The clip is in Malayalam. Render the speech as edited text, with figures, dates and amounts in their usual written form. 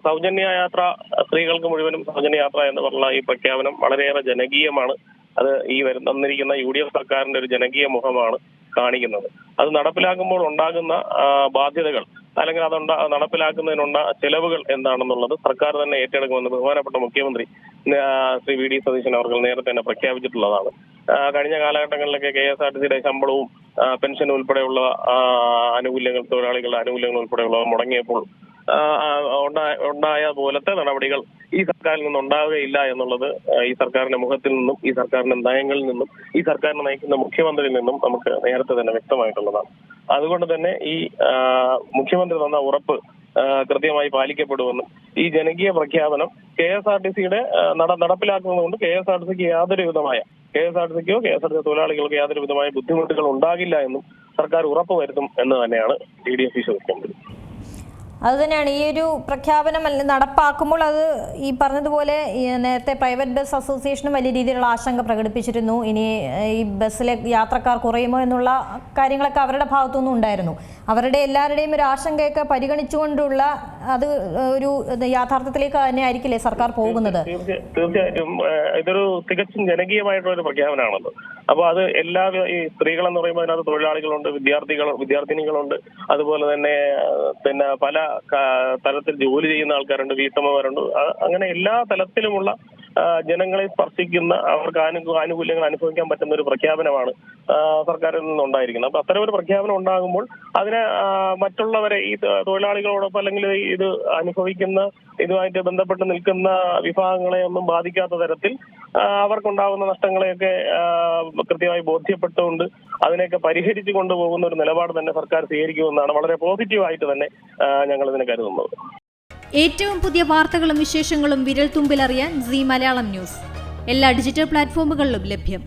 സൗജന്യ യാത്ര സ്ത്രീകൾക്ക് മുഴുവനും സൗജന്യ യാത്ര എന്ന് പറഞ്ഞ ഈ പ്രഖ്യാപനം വളരെയേറെ ജനകീയമാണ്. അത് ഈ വന്നിരിക്കുന്ന UDF സർക്കാരിന്റെ ഒരു ജനകീയ മുഖമാണ് കാണിക്കുന്നത്. അത് നടപ്പിലാക്കുമ്പോൾ ഉണ്ടാകുന്ന ബാധ്യതകൾ അല്ലെങ്കിൽ നടപ്പിലാക്കുന്നതിനുള്ള ചെലവുകൾ എന്താണെന്നുള്ളത് സർക്കാർ തന്നെ ഏറ്റെടുക്കുമെന്ന് ബഹുമാനപ്പെട്ട മുഖ്യമന്ത്രി ശ്രീ VD സതീശൻ അവർ നേരത്തെ തന്നെ പ്രഖ്യാപിച്ചിട്ടുള്ളതാണ്. കഴിഞ്ഞ കാലഘട്ടങ്ങളിലൊക്കെ KSRTCയുടെ ശമ്പളവും പെൻഷൻ ഉൾപ്പെടെയുള്ള ആനുകൂല്യങ്ങൾ, തൊഴിലാളികളുടെ ആനുകൂല്യങ്ങൾ ഉൾപ്പെടെയുള്ളവ മുടങ്ങിയപ്പോൾ ഉണ്ടായ പോലത്തെ നടപടികൾ ഈ സർക്കാരിൽ നിന്ന് ഉണ്ടാവുകയില്ല എന്നുള്ളത് ഈ സർക്കാരിന്റെ മുഖത്തിൽ നിന്നും ഈ സർക്കാരിന്റെ നയങ്ങളിൽ നിന്നും ഈ സർക്കാരിനെ നയിക്കുന്ന മുഖ്യമന്ത്രിയിൽ നിന്നും നമുക്ക് നേരത്തെ തന്നെ വ്യക്തമായിട്ടുള്ളതാണ്. അതുകൊണ്ട് തന്നെ ഈ മുഖ്യമന്ത്രി തന്ന ഉറപ്പ് കൃത്യമായി പാലിക്കപ്പെടുമെന്നും ഈ ജനകീയ പ്രഖ്യാപനം KSRTCയുടെ നടപ്പിലാക്കുന്നത് കൊണ്ട് KSRTCക്ക് KSRTCക്കോ KSRTC തൊഴിലാളികൾക്ക് യാതൊരു വിധമായ ബുദ്ധിമുട്ടുകൾ ഉണ്ടാകില്ല എന്നും സർക്കാർ ഉറപ്പ് വരുത്തും എന്ന് തന്നെയാണ് DDF വിശ്വസിക്കുന്നത്. അതുതന്നെയാണ് ഈ ഒരു പ്രഖ്യാപനം നടപ്പാക്കുമ്പോൾ അത് ഈ പറഞ്ഞതുപോലെ നേരത്തെ പ്രൈവറ്റ് ബസ് അസോസിയേഷനും വലിയ രീതിയിലുള്ള ആശങ്ക പ്രകടിപ്പിച്ചിരുന്നു. ഇനി ഈ ബസ്സിലെ യാത്രക്കാർ കുറയുമോ എന്നുള്ള കാര്യങ്ങളൊക്കെ അവരുടെ ഭാഗത്തുനിന്നും ഉണ്ടായിരുന്നു. അവരുടെ എല്ലാവരുടെയും ഒരു ആശങ്കയൊക്കെ പരിഗണിച്ചുകൊണ്ടുള്ള അത് ഒരു യാഥാർത്ഥ്യത്തിലേക്ക് തന്നെ ആയിരിക്കില്ലേ സർക്കാർ പോകുന്നത്? തീർച്ചയായിട്ടും ഇതൊരു തികച്ചും ജനകീയമായിട്ടുള്ള ഒരു പ്രഖ്യാപനമാണല്ലോ. അപ്പൊ അത് എല്ലാ ഈ സ്ത്രീകളെന്ന് പറയുമ്പോൾ അതിനകത്ത് തൊഴിലാളികളുണ്ട്, വിദ്യാർത്ഥിനികളുണ്ട്, അതുപോലെ തന്നെ പല തലത്തിൽ ജോലി ചെയ്യുന്ന ആൾക്കാരുണ്ട്, വീട്ടമ്മമാരുണ്ട്. അങ്ങനെ എല്ലാ തലത്തിലുമുള്ള ജനങ്ങളെ സ്പർശിക്കുന്ന അവർക്ക് ആനുകൂല്യങ്ങൾ അനുഭവിക്കാൻ പറ്റുന്ന ഒരു പ്രഖ്യാപനമാണ് സർക്കാരിൽ നിന്നുണ്ടായിരിക്കുന്നത്. അപ്പൊ അത്തരം ഒരു പ്രഖ്യാപനം ഉണ്ടാകുമ്പോൾ അതിനെ മറ്റുള്ളവരെ ഈ തൊഴിലാളികളോടൊപ്പം അല്ലെങ്കിൽ ഇത് അനുഭവിക്കുന്ന ഇതുമായിട്ട് ബന്ധപ്പെട്ട് നിൽക്കുന്ന വിഭാഗങ്ങളെ ഒന്നും ബാധിക്കാത്ത തരത്തിൽ അവർക്കുണ്ടാകുന്ന നഷ്ടങ്ങളെയൊക്കെ കൃത്യമായി ബോധ്യപ്പെട്ടുകൊണ്ട് അതിനെയൊക്കെ പരിഹരിച്ചു കൊണ്ടുപോകുന്ന ഒരു നിലപാട് തന്നെ സർക്കാർ സ്വീകരിക്കുമെന്നാണ് വളരെ പോസിറ്റീവായിട്ട് തന്നെ ഞങ്ങൾ ഇതിനെ കരുതുന്നത്. ഏറ്റവും പുതിയ വാർത്തകളും വിശേഷങ്ങളും വിരൽ തുമ്പിലറിയാൻ Zee മലയാളം ന്യൂസ് എല്ലാ ഡിജിറ്റൽ പ്ലാറ്റ്ഫോമുകളിലും ലഭ്യം.